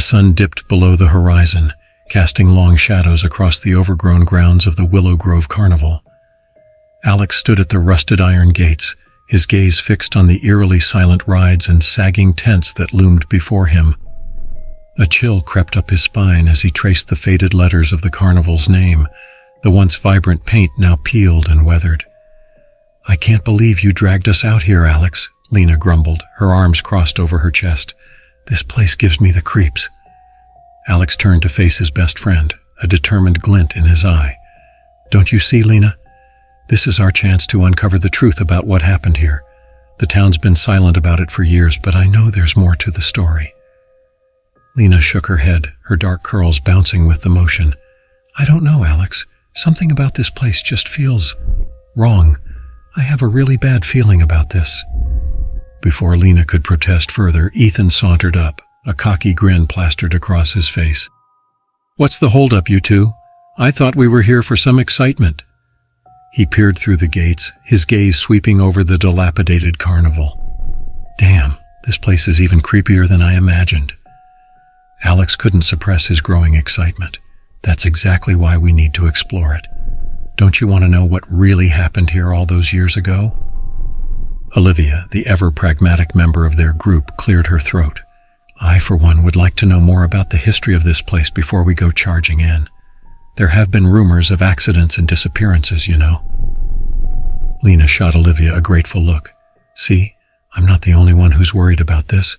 sun dipped below the horizon, casting long shadows across the overgrown grounds of the Willow Grove Carnival. Alex stood at the rusted iron gates, his gaze fixed on the eerily silent rides and sagging tents that loomed before him. A chill crept up his spine as he traced the faded letters of the carnival's name, the once vibrant paint now peeled and weathered. "I can't believe you dragged us out here, Alex," Lena grumbled, her arms crossed over her chest. "This place gives me the creeps." Alex turned to face his best friend, a determined glint in his eye. "Don't you see, Lena? This is our chance to uncover the truth about what happened here. The town's been silent about it for years, but I know there's more to the story." Lena shook her head, her dark curls bouncing with the motion. "I don't know, Alex. Something about this place just feels wrong. I have a really bad feeling about this." Before Lena could protest further, Ethan sauntered up, a cocky grin plastered across his face. "What's the holdup, you two? I thought we were here for some excitement." He peered through the gates, his gaze sweeping over the dilapidated carnival. "Damn, this place is even creepier than I imagined." Alex couldn't suppress his growing excitement. "That's exactly why we need to explore it. Don't you want to know what really happened here all those years ago?" Olivia, the ever-pragmatic member of their group, cleared her throat. "I, for one, would like to know more about the history of this place before we go charging in. There have been rumors of accidents and disappearances, you know." Lena shot Olivia a grateful look. "See, I'm not the only one who's worried about this.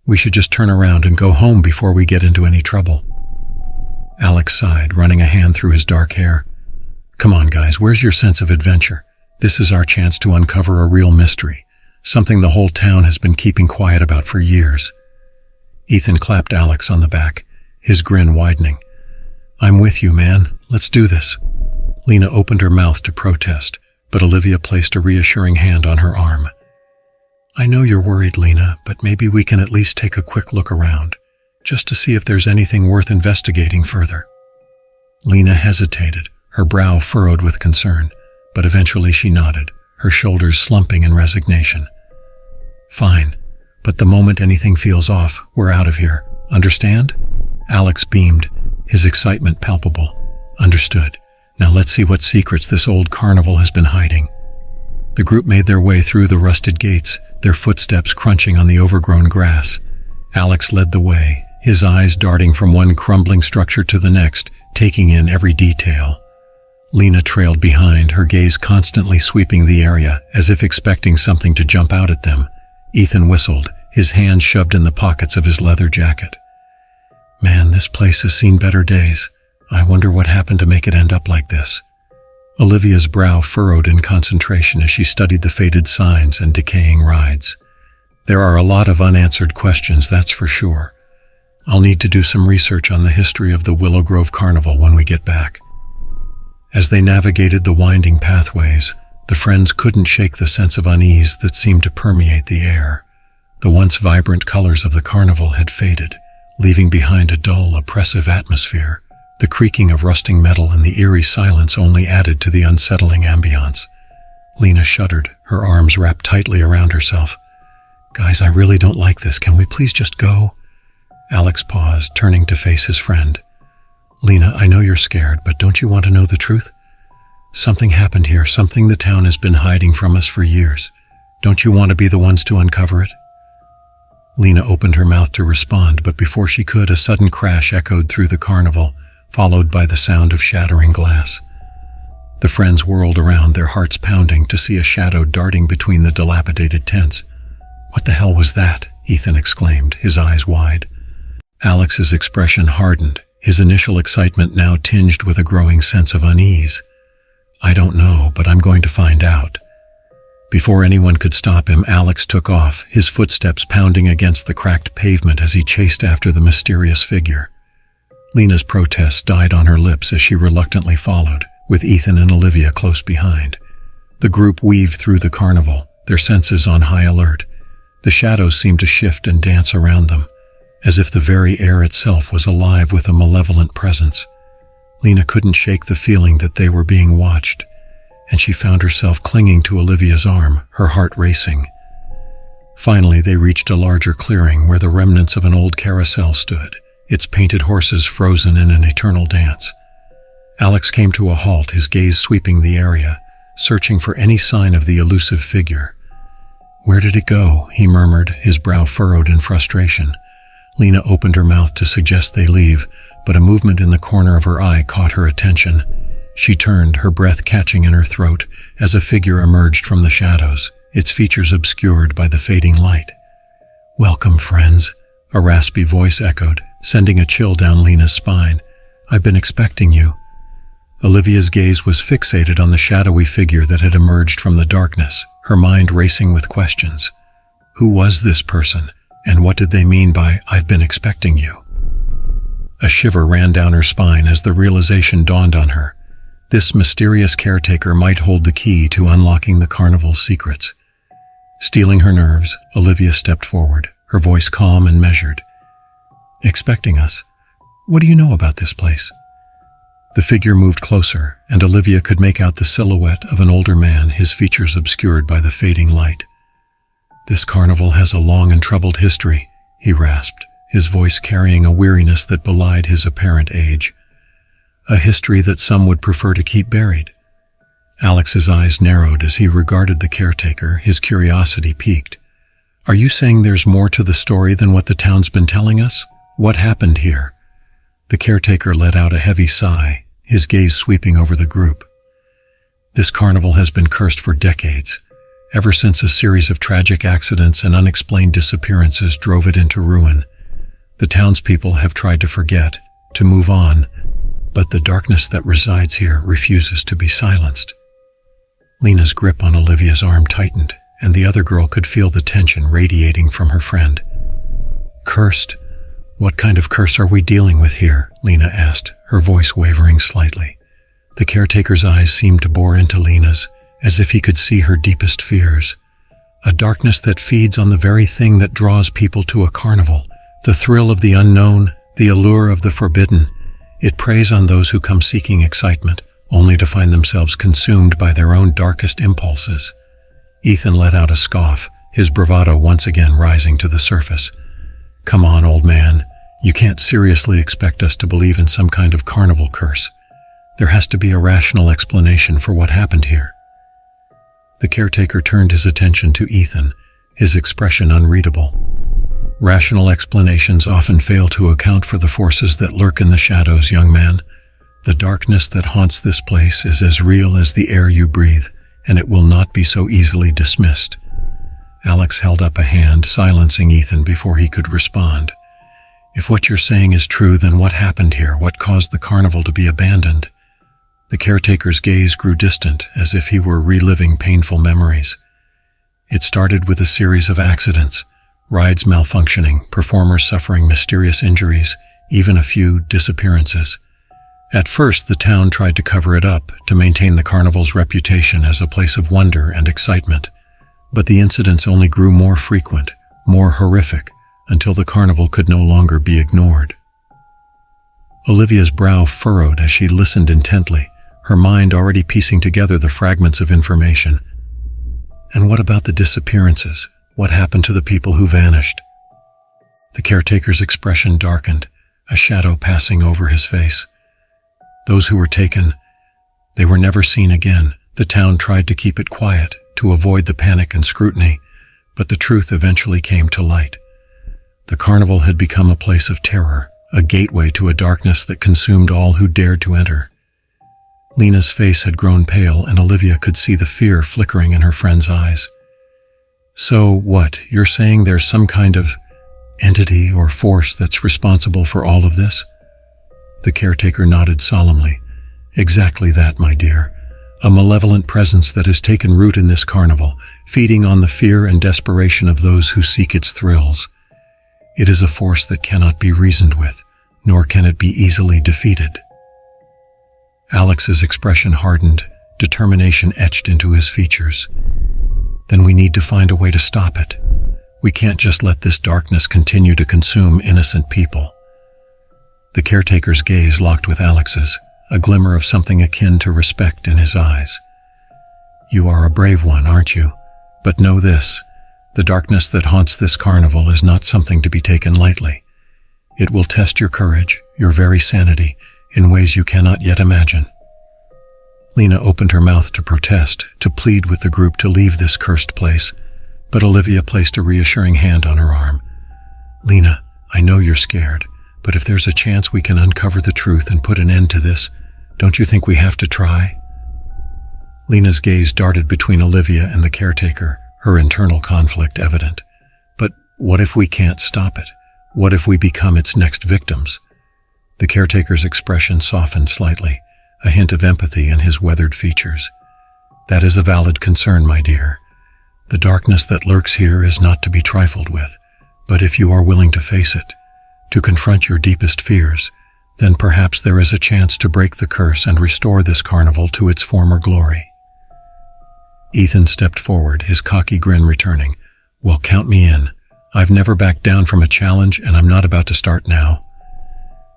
We should just turn around and go home before we get into any trouble." Alex sighed, running a hand through his dark hair. "Come on, guys, where's your sense of adventure? This is our chance to uncover a real mystery, something the whole town has been keeping quiet about for years." Ethan clapped Alex on the back, his grin widening. "I'm with you, man. Let's do this." Lena opened her mouth to protest, but Olivia placed a reassuring hand on her arm. "I know you're worried, Lena, but maybe we can at least take a quick look around, just to see if there's anything worth investigating further." Lena hesitated, her brow furrowed with concern, but eventually she nodded, her shoulders slumping in resignation. "Fine, but the moment anything feels off, we're out of here. Understand?" Alex beamed, his excitement palpable. "Understood. Now let's see what secrets this old carnival has been hiding." The group made their way through the rusted gates, their footsteps crunching on the overgrown grass. Alex led the way, his eyes darting from one crumbling structure to the next, taking in every detail. Lena trailed behind, her gaze constantly sweeping the area, as if expecting something to jump out at them. Ethan whistled, his hands shoved in the pockets of his leather jacket. "Man, this place has seen better days. I wonder what happened to make it end up like this." Olivia's brow furrowed in concentration as she studied the faded signs and decaying rides. "There are a lot of unanswered questions, that's for sure. I'll need to do some research on the history of the Willow Grove Carnival when we get back." As they navigated the winding pathways, the friends couldn't shake the sense of unease that seemed to permeate the air. The once vibrant colors of the carnival had faded, leaving behind a dull, oppressive atmosphere. The creaking of rusting metal and the eerie silence only added to the unsettling ambiance. Lena shuddered, her arms wrapped tightly around herself. "Guys, I really don't like this. Can we please just go?" Alex paused, turning to face his friend. "Lena, I know you're scared, but don't you want to know the truth? Something happened here, something the town has been hiding from us for years. Don't you want to be the ones to uncover it?" Lena opened her mouth to respond, but before she could, a sudden crash echoed through the carnival, followed by the sound of shattering glass. The friends whirled around, their hearts pounding, to see a shadow darting between the dilapidated tents. "What the hell was that?" Ethan exclaimed, his eyes wide. Alex's expression hardened, his initial excitement now tinged with a growing sense of unease. "I don't know, but I'm going to find out." Before anyone could stop him, Alex took off, his footsteps pounding against the cracked pavement as he chased after the mysterious figure. Lena's protest died on her lips as she reluctantly followed, with Ethan and Olivia close behind. The group weaved through the carnival, their senses on high alert. The shadows seemed to shift and dance around them, as if the very air itself was alive with a malevolent presence. Lena couldn't shake the feeling that they were being watched, and she found herself clinging to Olivia's arm, her heart racing. Finally, they reached a larger clearing where the remnants of an old carousel stood, its painted horses frozen in an eternal dance. Alex came to a halt, his gaze sweeping the area, searching for any sign of the elusive figure. "Where did it go?" he murmured, his brow furrowed in frustration. Lena opened her mouth to suggest they leave, but a movement in the corner of her eye caught her attention. She turned, her breath catching in her throat, as a figure emerged from the shadows, its features obscured by the fading light. "Welcome, friends," a raspy voice echoed, sending a chill down Lena's spine. "I've been expecting you." Olivia's gaze was fixated on the shadowy figure that had emerged from the darkness, her mind racing with questions. Who was this person, and what did they mean by "I've been expecting you"? A shiver ran down her spine as the realization dawned on her. This mysterious caretaker might hold the key to unlocking the carnival's secrets. Steeling her nerves, Olivia stepped forward, her voice calm and measured. "Expecting us? What do you know about this place?" The figure moved closer, and Olivia could make out the silhouette of an older man, his features obscured by the fading light. "This carnival has a long and troubled history," he rasped, his voice carrying a weariness that belied his apparent age. "A history that some would prefer to keep buried." Alex's eyes narrowed as he regarded the caretaker, his curiosity piqued. "Are you saying there's more to the story than what the town's been telling us? What happened here?" The caretaker let out a heavy sigh, his gaze sweeping over the group. "This carnival has been cursed for decades, ever since a series of tragic accidents and unexplained disappearances drove it into ruin. The townspeople have tried to forget, to move on, but the darkness that resides here refuses to be silenced." Lena's grip on Olivia's arm tightened, and the other girl could feel the tension radiating from her friend. "Cursed? What kind of curse are we dealing with here?" Lena asked, her voice wavering slightly. The caretaker's eyes seemed to bore into Lena's, as if he could see her deepest fears. "A darkness that feeds on the very thing that draws people to a carnival, the thrill of the unknown, the allure of the forbidden. It preys on those who come seeking excitement, only to find themselves consumed by their own darkest impulses." Ethan let out a scoff, his bravado once again rising to the surface. "Come on, old man. You can't seriously expect us to believe in some kind of carnival curse. There has to be a rational explanation for what happened here." The caretaker turned his attention to Ethan, his expression unreadable. "Rational explanations often fail to account for the forces that lurk in the shadows, young man. The darkness that haunts this place is as real as the air you breathe, and it will not be so easily dismissed." Alex held up a hand, silencing Ethan before he could respond. "If what you're saying is true, then what happened here? What caused the carnival to be abandoned?" The caretaker's gaze grew distant, as if he were reliving painful memories. "It started with a series of accidents, rides malfunctioning, performers suffering mysterious injuries, even a few disappearances. At first, the town tried to cover it up, to maintain the carnival's reputation as a place of wonder and excitement. But the incidents only grew more frequent, more horrific, until the carnival could no longer be ignored." Olivia's brow furrowed as she listened intently, her mind already piecing together the fragments of information. "And what about the disappearances? What happened to the people who vanished?" The caretaker's expression darkened, a shadow passing over his face. "Those who were taken, they were never seen again. The town tried to keep it quiet, to avoid the panic and scrutiny, but the truth eventually came to light. The carnival had become a place of terror, a gateway to a darkness that consumed all who dared to enter." Lena's face had grown pale, and Olivia could see the fear flickering in her friend's eyes. "So what, you're saying there's some kind of entity or force that's responsible for all of this?" The caretaker nodded solemnly. "Exactly that, my dear. A malevolent presence that has taken root in this carnival, feeding on the fear and desperation of those who seek its thrills. It is a force that cannot be reasoned with, nor can it be easily defeated." Alex's expression hardened, determination etched into his features. "Then we need to find a way to stop it. We can't just let this darkness continue to consume innocent people." The caretaker's gaze locked with Alex's, a glimmer of something akin to respect in his eyes. "You are a brave one, aren't you? But know this, the darkness that haunts this carnival is not something to be taken lightly. It will test your courage, your very sanity, in ways you cannot yet imagine." Lena opened her mouth to protest, to plead with the group to leave this cursed place, but Olivia placed a reassuring hand on her arm. "Lena, I know you're scared, but if there's a chance we can uncover the truth and put an end to this, don't you think we have to try?" Lena's gaze darted between Olivia and the caretaker, her internal conflict evident. "But what if we can't stop it? What if we become its next victims?" The caretaker's expression softened slightly, a hint of empathy in his weathered features. "That is a valid concern, my dear. The darkness that lurks here is not to be trifled with, but if you are willing to face it, to confront your deepest fears, then perhaps there is a chance to break the curse and restore this carnival to its former glory." Ethan stepped forward, his cocky grin returning. "Well, count me in. I've never backed down from a challenge, and I'm not about to start now."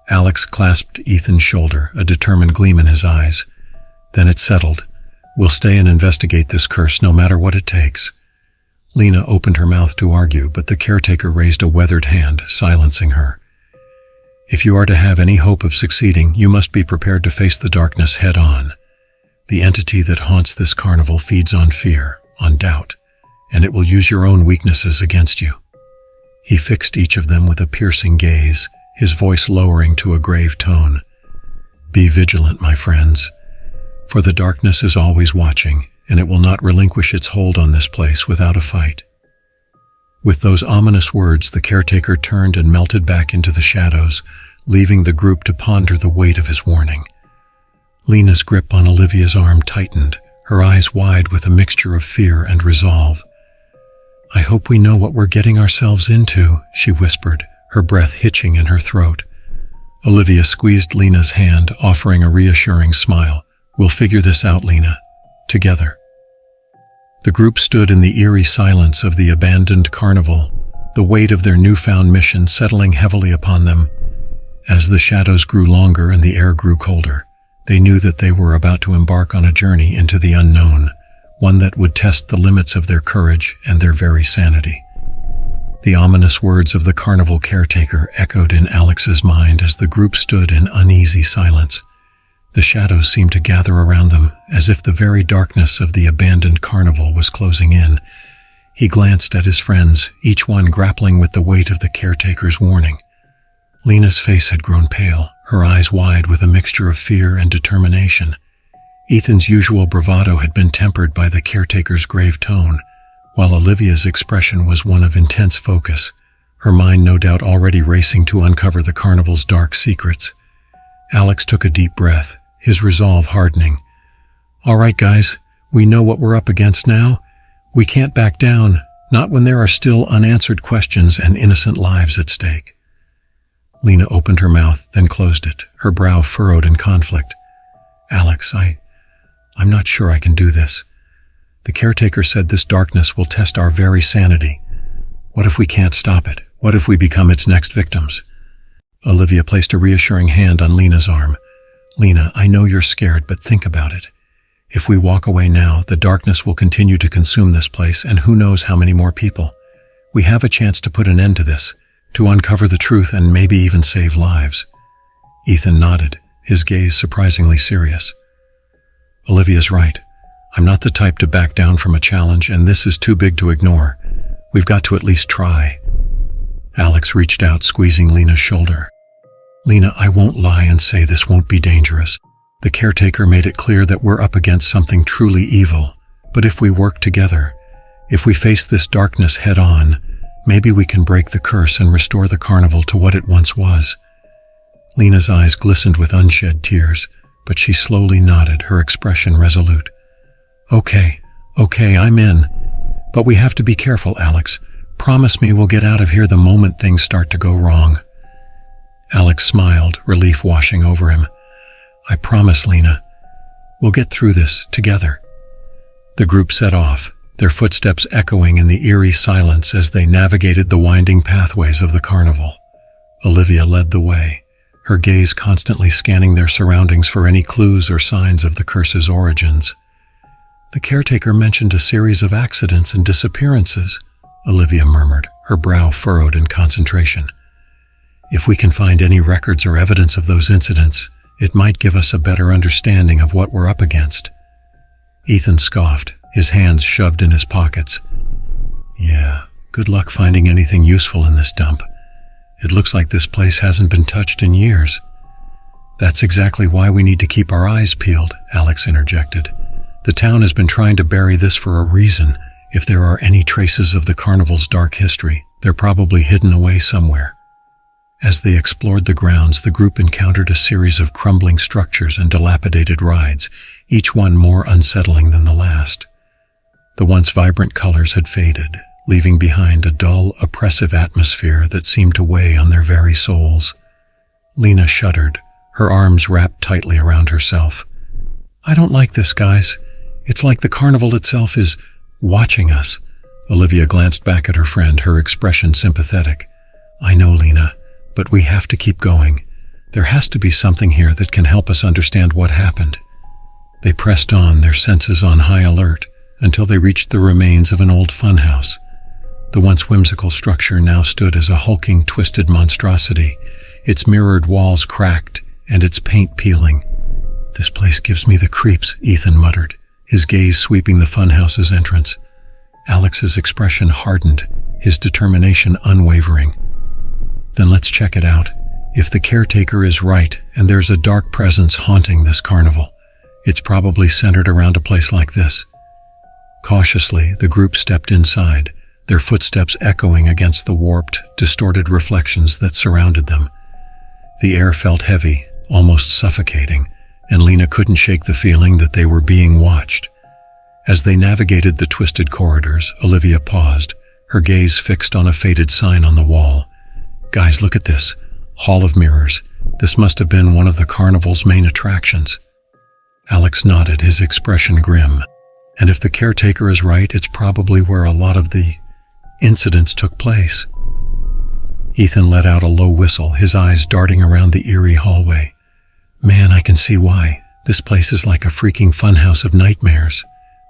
Alex clasped Ethan's shoulder, a determined gleam in his eyes. "Then it's settled. We'll stay and investigate this curse no matter what it takes." Lena opened her mouth to argue, but the caretaker raised a weathered hand, silencing her. "If you are to have any hope of succeeding, you must be prepared to face the darkness head-on. The entity that haunts this carnival feeds on fear, on doubt, and it will use your own weaknesses against you." He fixed each of them with a piercing gaze, his voice lowering to a grave tone. "Be vigilant, my friends, for the darkness is always watching, and it will not relinquish its hold on this place without a fight." With those ominous words, the caretaker turned and melted back into the shadows, leaving the group to ponder the weight of his warning. Lena's grip on Olivia's arm tightened, her eyes wide with a mixture of fear and resolve. "I hope we know what we're getting ourselves into," she whispered, her breath hitching in her throat. Olivia squeezed Lena's hand, offering a reassuring smile. "We'll figure this out, Lena. Together." The group stood in the eerie silence of the abandoned carnival, the weight of their newfound mission settling heavily upon them. As the shadows grew longer and the air grew colder, they knew that they were about to embark on a journey into the unknown, one that would test the limits of their courage and their very sanity. The ominous words of the carnival caretaker echoed in Alex's mind as the group stood in uneasy silence. The shadows seemed to gather around them, as if the very darkness of the abandoned carnival was closing in. He glanced at his friends, each one grappling with the weight of the caretaker's warning. Lena's face had grown pale, her eyes wide with a mixture of fear and determination. Ethan's usual bravado had been tempered by the caretaker's grave tone, while Olivia's expression was one of intense focus, her mind no doubt already racing to uncover the carnival's dark secrets. Alex took a deep breath, his resolve hardening. "All right, guys, we know what we're up against now. We can't back down, not when there are still unanswered questions and innocent lives at stake." Lena opened her mouth, then closed it, her brow furrowed in conflict. "Alex, I'm not sure I can do this. The caretaker said this darkness will test our very sanity. What if we can't stop it? What if we become its next victims?" Olivia placed a reassuring hand on Lena's arm. "Lena, I know you're scared, but think about it. If we walk away now, the darkness will continue to consume this place, and who knows how many more people. We have a chance to put an end to this, to uncover the truth and maybe even save lives." Ethan nodded, his gaze surprisingly serious. "Olivia's right. I'm not the type to back down from a challenge, and this is too big to ignore. We've got to at least try." Alex reached out, squeezing Lena's shoulder. "Lena, I won't lie and say this won't be dangerous. The caretaker made it clear that we're up against something truly evil. But if we work together, if we face this darkness head-on, maybe we can break the curse and restore the carnival to what it once was." Lena's eyes glistened with unshed tears, but she slowly nodded, her expression resolute. Okay, I'm in. But we have to be careful, Alex. Promise me we'll get out of here the moment things start to go wrong." Alex smiled, relief washing over him. "I promise, Lena. We'll get through this together." The group set off, their footsteps echoing in the eerie silence as they navigated the winding pathways of the carnival. Olivia led the way, her gaze constantly scanning their surroundings for any clues or signs of the curse's origins. "The caretaker mentioned a series of accidents and disappearances," Olivia murmured, her brow furrowed in concentration. If we can find any records or evidence of those incidents, it might give us a better understanding of what we're up against." Ethan scoffed, his hands shoved in his pockets. "Yeah, good luck finding anything useful in this dump. It looks like this place hasn't been touched in years." "That's exactly why we need to keep our eyes peeled," Alex interjected. "The town has been trying to bury this for a reason. If there are any traces of the carnival's dark history, they're probably hidden away somewhere." As they explored the grounds, the group encountered a series of crumbling structures and dilapidated rides, each one more unsettling than the last. The once vibrant colors had faded, leaving behind a dull, oppressive atmosphere that seemed to weigh on their very souls. Lena shuddered, her arms wrapped tightly around herself. "I don't like this, guys. It's like the carnival itself is watching us." Olivia glanced back at her friend, her expression sympathetic. "I know, Lena, but we have to keep going. There has to be something here that can help us understand what happened." They pressed on, their senses on high alert, until they reached the remains of an old funhouse. The once whimsical structure now stood as a hulking, twisted monstrosity, its mirrored walls cracked and its paint peeling. "This place gives me the creeps," Ethan muttered, his gaze sweeping the funhouse's entrance. Alex's expression hardened, his determination unwavering. "Then let's check it out. If the caretaker is right and there's a dark presence haunting this carnival, it's probably centered around a place like this." Cautiously, the group stepped inside, their footsteps echoing against the warped, distorted reflections that surrounded them. The air felt heavy, almost suffocating, and Lena couldn't shake the feeling that they were being watched. As they navigated the twisted corridors, Olivia paused, her gaze fixed on a faded sign on the wall. "Guys, look at this. Hall of Mirrors. This must have been one of the carnival's main attractions." Alex nodded, his expression grim. "And if the caretaker is right, it's probably where a lot of the incidents took place." Ethan let out a low whistle, his eyes darting around the eerie hallway. "Man, I can see why. This place is like a freaking funhouse of nightmares."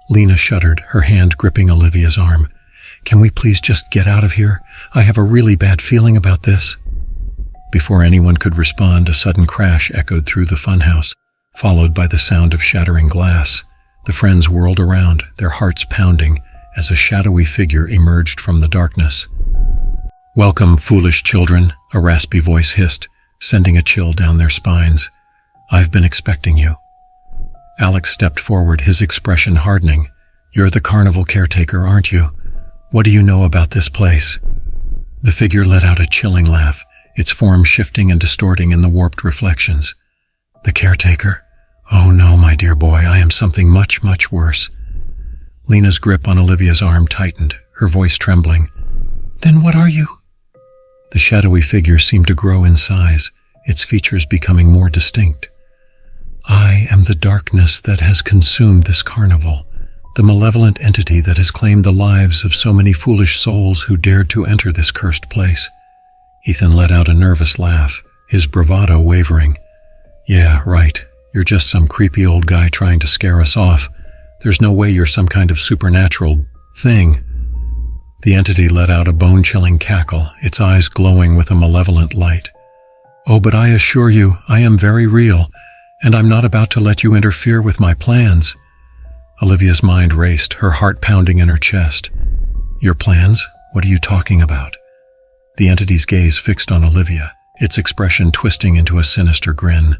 Lena shuddered, her hand gripping Olivia's arm. "Can we please just get out of here? I have a really bad feeling about this." Before anyone could respond, a sudden crash echoed through the funhouse, followed by the sound of shattering glass. The friends whirled around, their hearts pounding, as a shadowy figure emerged from the darkness. "Welcome, foolish children," a raspy voice hissed, sending a chill down their spines. "I've been expecting you." Alex stepped forward, his expression hardening. "You're the carnival caretaker, aren't you? What do you know about this place?" The figure let out a chilling laugh, its form shifting and distorting in the warped reflections. "The caretaker? Oh no, my dear boy, I am something much, much worse." Lena's grip on Olivia's arm tightened, her voice trembling. "Then what are you?" The shadowy figure seemed to grow in size, its features becoming more distinct. "I am the darkness that has consumed this carnival, the malevolent entity that has claimed the lives of so many foolish souls who dared to enter this cursed place." Ethan let out a nervous laugh, his bravado wavering. "Yeah, right. You're just some creepy old guy trying to scare us off. There's no way you're some kind of supernatural thing." The entity let out a bone-chilling cackle, its eyes glowing with a malevolent light. "Oh, but I assure you, I am very real, and I'm not about to let you interfere with my plans." Olivia's mind raced, her heart pounding in her chest. "Your plans? What are you talking about?" The entity's gaze fixed on Olivia, its expression twisting into a sinister grin.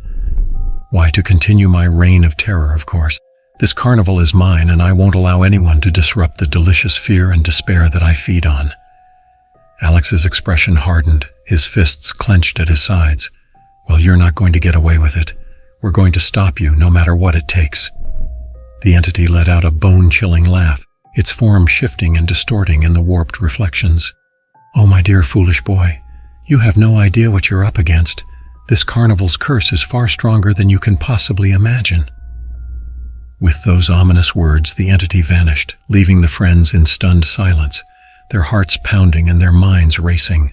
"Why, to continue my reign of terror, of course. This carnival is mine, and I won't allow anyone to disrupt the delicious fear and despair that I feed on." Alex's expression hardened, his fists clenched at his sides. "Well, you're not going to get away with it. We're going to stop you, no matter what it takes." The entity let out a bone-chilling laugh, its form shifting and distorting in the warped reflections. "Oh, my dear foolish boy, you have no idea what you're up against. This carnival's curse is far stronger than you can possibly imagine." With those ominous words, the entity vanished, leaving the friends in stunned silence, their hearts pounding and their minds racing.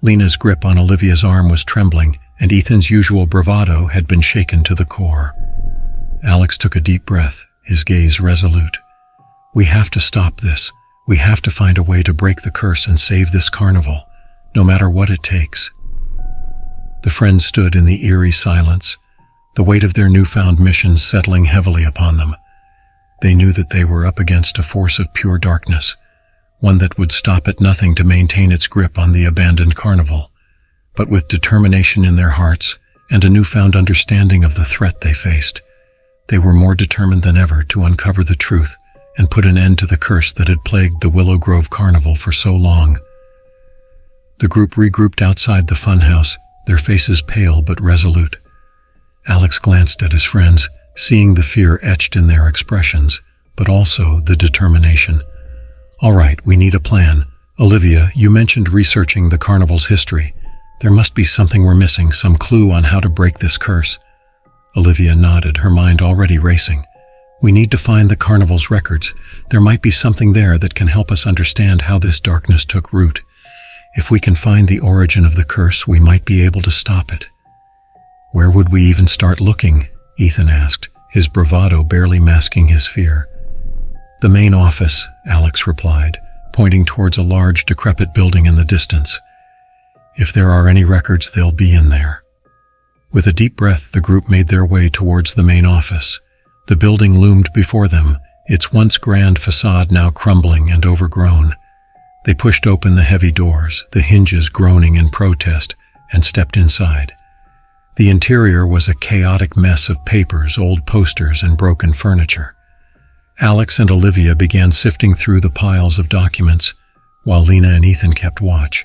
Lena's grip on Olivia's arm was trembling, and Ethan's usual bravado had been shaken to the core. Alex took a deep breath, his gaze resolute. "We have to stop this. We have to find a way to break the curse and save this carnival, no matter what it takes." The friends stood in the eerie silence, the weight of their newfound mission settling heavily upon them. They knew that they were up against a force of pure darkness, one that would stop at nothing to maintain its grip on the abandoned carnival. But with determination in their hearts and a newfound understanding of the threat they faced, they were more determined than ever to uncover the truth and put an end to the curse that had plagued the Willow Grove Carnival for so long. The group regrouped outside the funhouse, their faces pale but resolute. Alex glanced at his friends, seeing the fear etched in their expressions, but also the determination. "All right, we need a plan. Olivia, you mentioned researching the carnival's history. There must be something we're missing, some clue on how to break this curse." Olivia nodded, her mind already racing. "We need to find the carnival's records. There might be something there that can help us understand how this darkness took root. If we can find the origin of the curse, we might be able to stop it." "Where would we even start looking?" Ethan asked, his bravado barely masking his fear. "The main office," Alex replied, pointing towards a large, decrepit building in the distance. "If there are any records, they'll be in there." With a deep breath, the group made their way towards the main office. The building loomed before them, its once grand facade now crumbling and overgrown. They pushed open the heavy doors, the hinges groaning in protest, and stepped inside. The interior was a chaotic mess of papers, old posters, and broken furniture. Alex and Olivia began sifting through the piles of documents, while Lena and Ethan kept watch.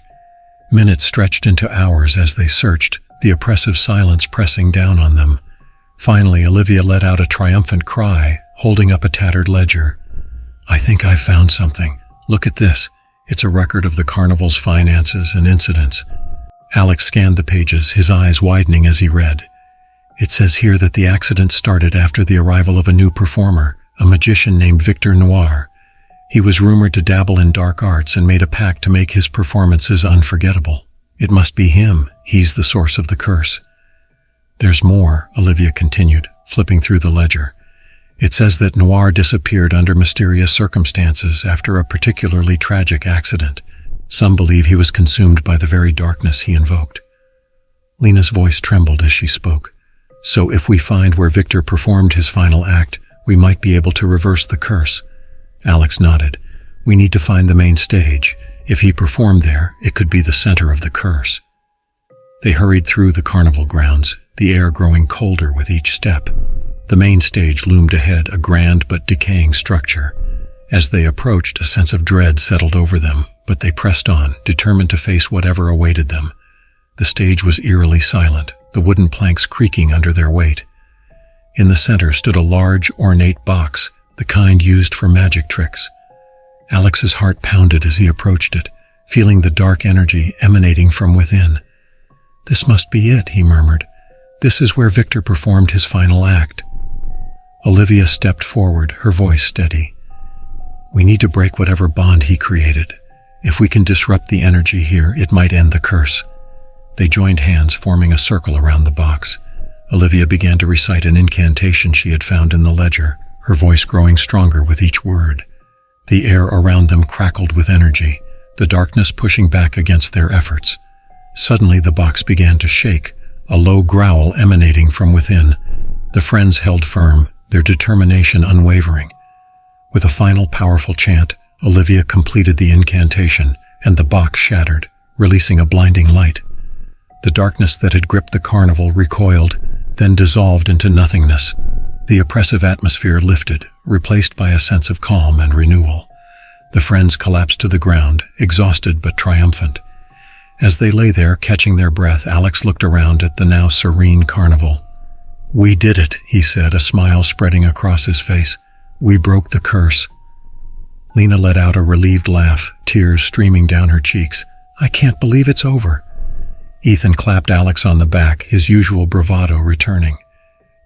Minutes stretched into hours as they searched, the oppressive silence pressing down on them. Finally, Olivia let out a triumphant cry, holding up a tattered ledger. "I think I've found something. Look at this. It's a record of the carnival's finances and incidents." Alex scanned the pages, his eyes widening as he read. "It says here that the accident started after the arrival of a new performer, a magician named Victor Noir. He was rumored to dabble in dark arts and made a pact to make his performances unforgettable. It must be him. He's the source of the curse." "There's more," Olivia continued, flipping through the ledger. "It says that Noir disappeared under mysterious circumstances after a particularly tragic accident. Some believe he was consumed by the very darkness he invoked." Lena's voice trembled as she spoke. "So if we find where Victor performed his final act, we might be able to reverse the curse." Alex nodded. "We need to find the main stage. If he performed there, it could be the center of the curse." They hurried through the carnival grounds, the air growing colder with each step. The main stage loomed ahead, a grand but decaying structure. As they approached, a sense of dread settled over them, but they pressed on, determined to face whatever awaited them. The stage was eerily silent, the wooden planks creaking under their weight. In the center stood a large, ornate box, the kind used for magic tricks. Alex's heart pounded as he approached it, feeling the dark energy emanating from within. "This must be it," he murmured. "This is where Victor performed his final act." Olivia stepped forward, her voice steady. "We need to break whatever bond he created. If we can disrupt the energy here, it might end the curse." They joined hands, forming a circle around the box. Olivia began to recite an incantation she had found in the ledger, her voice growing stronger with each word. The air around them crackled with energy, the darkness pushing back against their efforts. Suddenly the box began to shake, a low growl emanating from within. The friends held firm, their determination unwavering. With a final powerful chant, Olivia completed the incantation, and the box shattered, releasing a blinding light. The darkness that had gripped the carnival recoiled, then dissolved into nothingness. The oppressive atmosphere lifted, replaced by a sense of calm and renewal. The friends collapsed to the ground, exhausted but triumphant. As they lay there, catching their breath, Alex looked around at the now serene carnival. "We did it," he said, a smile spreading across his face. "We broke the curse." Lena let out a relieved laugh, tears streaming down her cheeks. "I can't believe it's over." Ethan clapped Alex on the back, his usual bravado returning.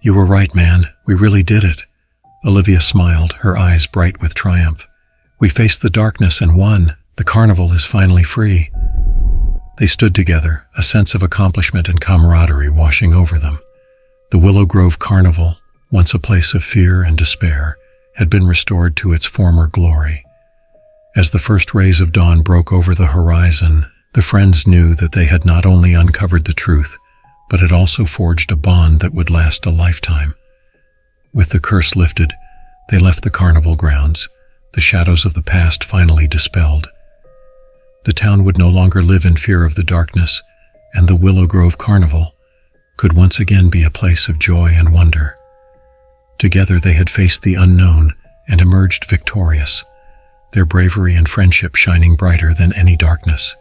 "You were right, man. We really did it." Olivia smiled, her eyes bright with triumph. "We faced the darkness and won. The carnival is finally free." They stood together, a sense of accomplishment and camaraderie washing over them. The Willow Grove Carnival, once a place of fear and despair, had been restored to its former glory. As the first rays of dawn broke over the horizon, the friends knew that they had not only uncovered the truth, but it also forged a bond that would last a lifetime. With the curse lifted, they left the carnival grounds, the shadows of the past finally dispelled. The town would no longer live in fear of the darkness, and the Willow Grove Carnival could once again be a place of joy and wonder. Together they had faced the unknown and emerged victorious, their bravery and friendship shining brighter than any darkness.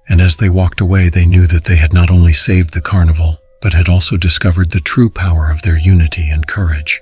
And as they walked away, they knew that they had not only saved the carnival, but had also discovered the true power of their unity and courage.